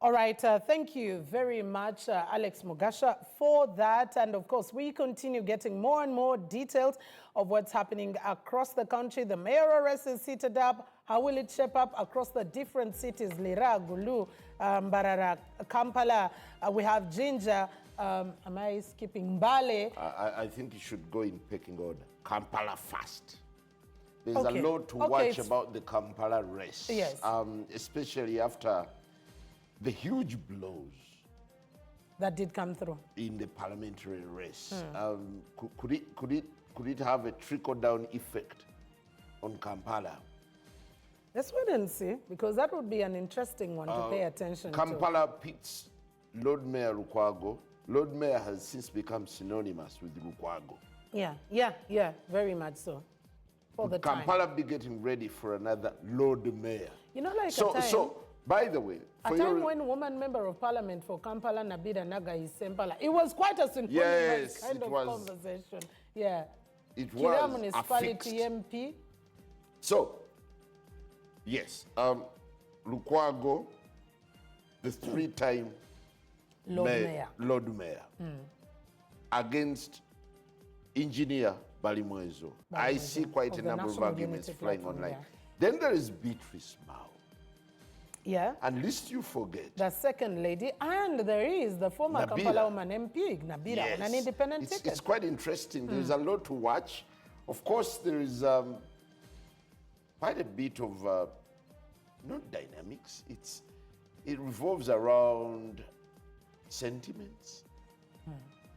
All right, thank you very much, Alex Mugasha, for that. And of course, we continue getting more and more details of what's happening across the country. The mayoral race is seated up. How will it shape up across the different cities? Lira, Gulu, Mbarara, Kampala. We have Jinja. Am I skipping Mbale? I think you should go in pecking order. Kampala first. There's a lot to watch about the Kampala race. Yes. Especially after the huge blows that did come through in the parliamentary race. Could it have a trickle-down effect on Kampala? Let's wait and see, because that would be an interesting one to pay attention to. Kampala pits Lord Mayor Lukwago. Lord Mayor has since become synonymous with Lukwago. Yeah, very much so. For the Kampala be getting ready for another Lord Mayor. You know, like so by the way, a time when woman member of parliament for Kampala, Nabida Naga is Sempala, it was quite a synchronous kind of conversation. Yeah. It Kira was municipality MP. So, yes, Lukwago, the three-time Lord Mayor, against engineer Balimwezo. I see quite a number of arguments flying online. Yeah. Then there is Beatrice Mao. Yeah. And lest you forget. The second lady, and there is the former Nabila. Kampala woman MP, Nabila, on an independent ticket. It's quite interesting. There's a lot to watch. Of course, there is quite a bit of, not dynamics, it revolves around sentiments.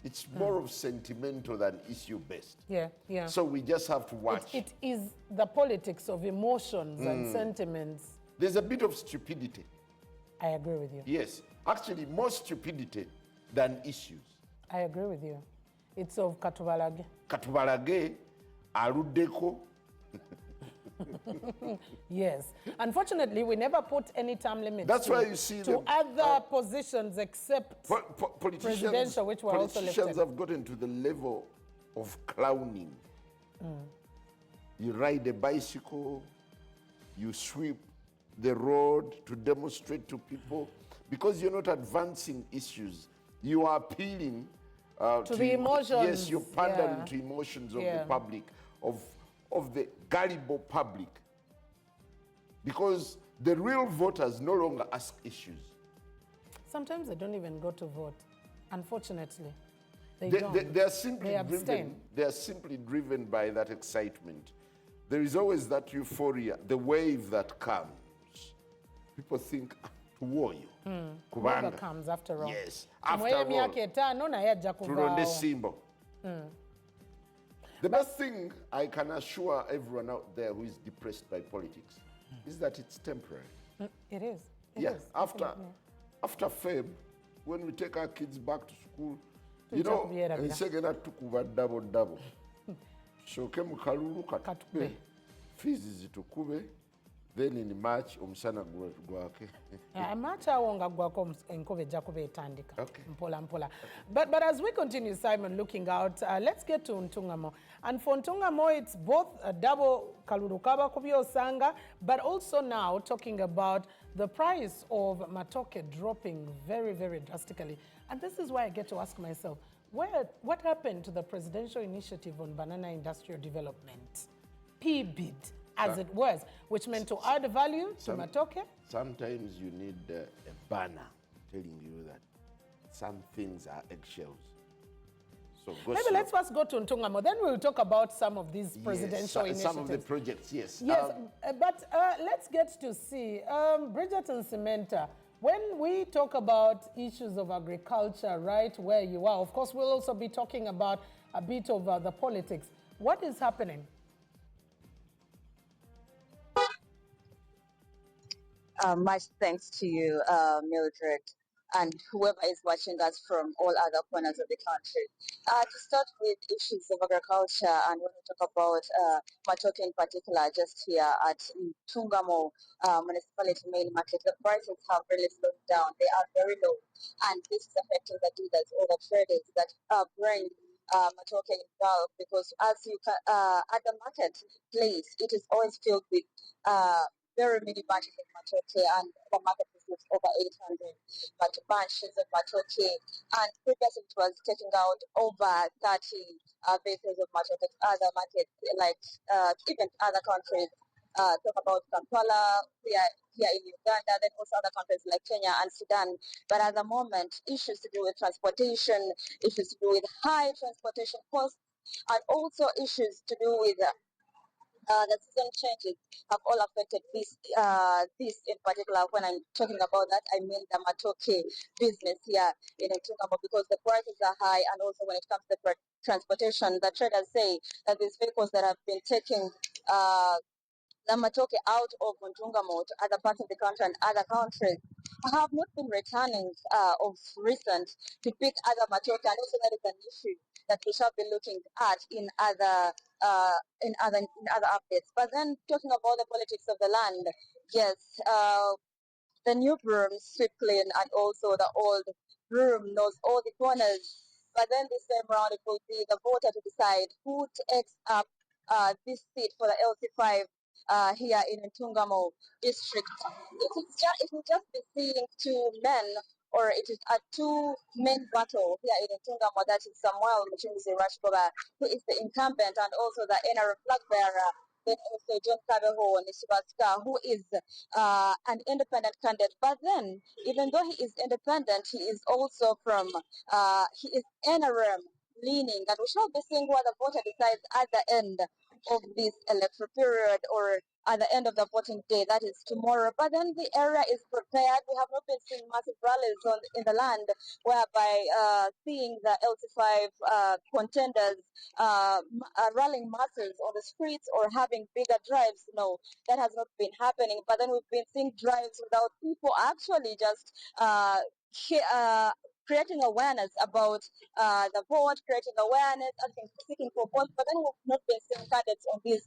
It's more of sentimental than issue-based. Yeah. So we just have to watch. It is the politics of emotions and sentiments. There's a bit of stupidity. I agree with you. Yes. Actually, more stupidity than issues. I agree with you. It's of Katubalage. Katubalage, Arudeko. Yes. Unfortunately, we never put any term limits. That's why you see to other positions except presidential, which were also lifted. Politicians have gotten to the level of clowning. You ride a bicycle, you sweep the road to demonstrate to people, because you're not advancing issues. You are appealing to the emotions. Yes, you're pandering to emotions of the public, of the gullible public. Because the real voters no longer ask issues. Sometimes they don't even go to vote, unfortunately. They are simply driven by that excitement. There is always that euphoria, the wave that comes. People think, to war you. Whoever comes after all. Yes. After all. The best thing I can assure everyone out there who is depressed by politics is that it's temporary. It is. It is. After Feb, when we take our kids back to school, you know, nsegena tukuba double. Shoke mukalulu katube. Fees zitukube. Then in March, omusana gwake. March awonga gwako enkove jakube etandika. Okay. Mpola. But as we continue, Simon, looking out, let's get to Ntungamo. And for Ntungamo, it's both a double kalurukaba kubyo sanga, but also now talking about the price of matoke dropping very, very drastically. And this is why I get to ask myself, what happened to the presidential initiative on banana industrial development? PBID. As it was, which meant to add value to matoke. Sometimes you need a banner telling you that some things are eggshells. So maybe let's first go to Ntungamo, then we'll talk about some of these presidential initiatives. Some of the projects, yes. Yes, but let's get to see, Bridget and Cementa, when we talk about issues of agriculture, right where you are, of course, we'll also be talking about a bit of the politics. What is happening? Much thanks to you, Mildred, and whoever is watching us from all other corners of the country. To start with issues of agriculture, and when we talk about matoke in particular, just here at Ntungamo municipality main market, the prices have really slowed down. They are very low, and this is affecting the dealers or the traders that bring matoke in bulk, because as you can, at the marketplace, it is always filled with very many batches of matoke, and the market is with over 800 bunches of matoke, and previously it was taking out over 30 vehicles of matoke at other markets, like even other countries. Talk about Kampala, here in Uganda, then also other countries like Kenya and Sudan. But at the moment, issues to do with transportation, issues to do with high transportation costs, and also issues to do with the season changes have all affected this in particular. When I'm talking about that, I mean the matoke business here in Ntungamo, because the prices are high, and also when it comes to transportation, the traders say that these vehicles that have been taking the matoke out of Ntungamo to other parts of the country and other countries have not been returning of recent to pick other matoke, and also that is an issue that we shall be looking at in other updates. But then talking about the politics of the land, yes, the new broom sweep clean, and also the old broom knows all the corners. But then this time round, it will be the voter to decide who takes up this seat for the LC5 here in Ntungamo district. It will just be seeing two men, or it is a two-men battle here in Ntungamo. That is Samuel Muchunzi Rashkoba, who is the incumbent, and also the NRM flag bearer. Then also John Kabeho Nishibaska, who is an independent candidate. But then, even though he is independent, he is also from, he is NRM leaning, and we shall be seeing what the voter decides at the end of this electoral period, or at the end of the voting day, that is tomorrow. But then the area is prepared. We have not been seeing massive rallies in the land, whereby seeing the LT5 contenders rallying masses on the streets or having bigger drives. No, that has not been happening. But then we've been seeing drives without people actually just creating awareness about the vote, creating awareness, I think seeking for votes. But then we've not been seeing candidates on these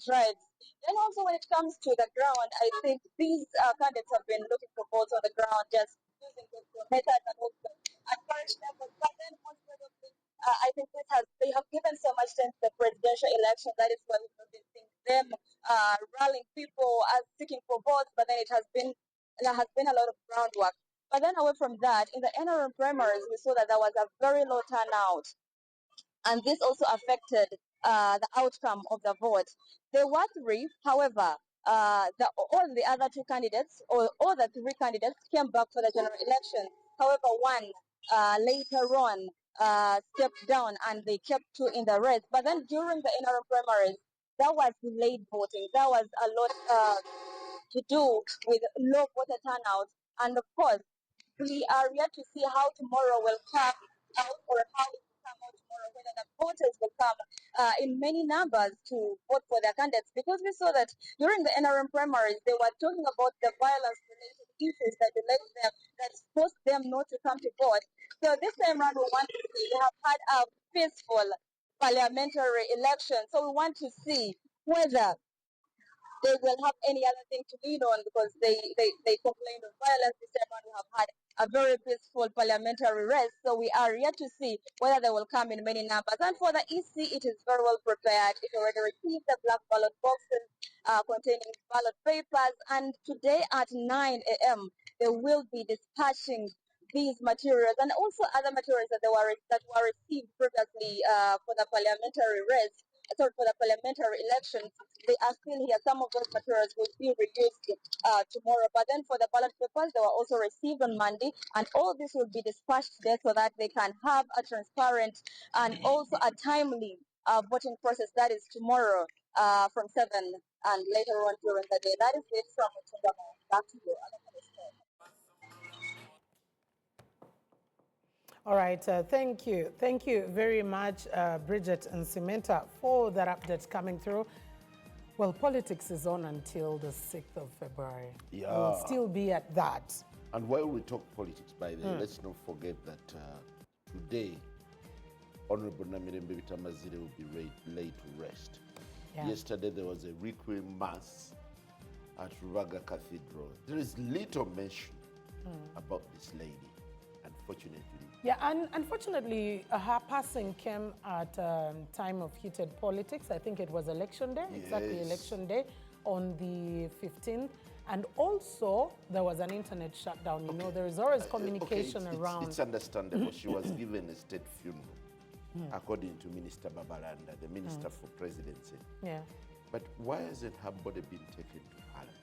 drives. Then also when it comes to the ground, I think these candidates have been looking for votes on the ground, just using the methods and also encourage them. But then most probably, I think they have given so much time to the presidential election. That is why we've not been seeing them rallying people as seeking for votes. But then there has been a lot of groundwork. But then away from that, in the NRM primaries, we saw that there was a very low turnout, and this also affected the outcome of the vote. There were three, however, all the other two candidates, or all the three candidates, came back for the general election. However, one later on stepped down, and they kept two in the race. But then during the NRM primaries, there was delayed voting. There was a lot to do with low voter turnout, and of course, we are yet to see how tomorrow will come out, or how it will come out tomorrow, whether the voters will come in many numbers to vote for their candidates. Because we saw that during the NRM primaries, they were talking about the violence-related issues that delayed them, that forced them not to come to vote. So this time around, we want to see, they have had a peaceful parliamentary election. So we want to see whether they will have any other thing to lean on, because they complained of violence this time around. We have had a very peaceful parliamentary race, so we are yet to see whether they will come in many numbers. And for the EC, it is very well prepared. It already received the black ballot boxes containing ballot papers, and today at 9 a.m. they will be dispatching these materials and also other materials that were received previously for the parliamentary race. Sorry, for the parliamentary elections, they are still here. Some of those materials will be reduced tomorrow. But then for the ballot papers, they were also received on Monday, and all this will be dispatched there so that they can have a transparent and also a timely voting process. That is tomorrow from 7 and later on during the day. That is it from Ntungamo. Back to you. All right, thank you. Thank you very much, Bridget and Cimenta, for that update coming through. Well, politics is on until the 6th of February. Yeah. We'll still be at that. And while we talk politics, by the way, let's not forget that today, Honorable Namirembe Bitamazire will be laid to rest. Yeah. Yesterday, there was a requiem mass at Rubaga Cathedral. There is little mention about this lady, unfortunately. Yeah, and unfortunately, her passing came at a time of heated politics. I think it was election day, exactly election day, on the 15th. And also, there was an internet shutdown. You know, there is always communication around. It's understandable. She was given a state funeral, according to Minister Babalanda, the Minister for Presidency. Yeah. But why hasn't her body been taken to Parliament?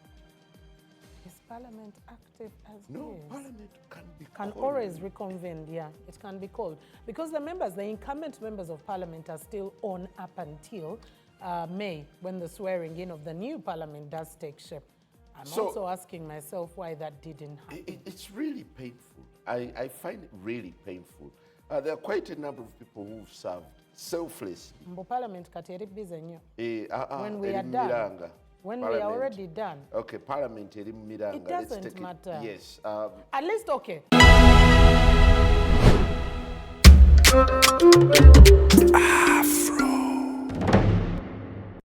Is Parliament active as No, is? Parliament Can called. always reconvene, yeah, it can be called. Because the incumbent members of Parliament are still on up until May, when the swearing in of the new Parliament does take shape. I'm also asking myself why that didn't happen. It's really painful. I find it really painful. There are quite a number of people who've served selflessly. Mbo Parliament kateri busy nnyo. When we eri are done. Miranga. When we are already done. Okay, Parliament eri Miranga. It doesn't matter. Yes. At least, okay.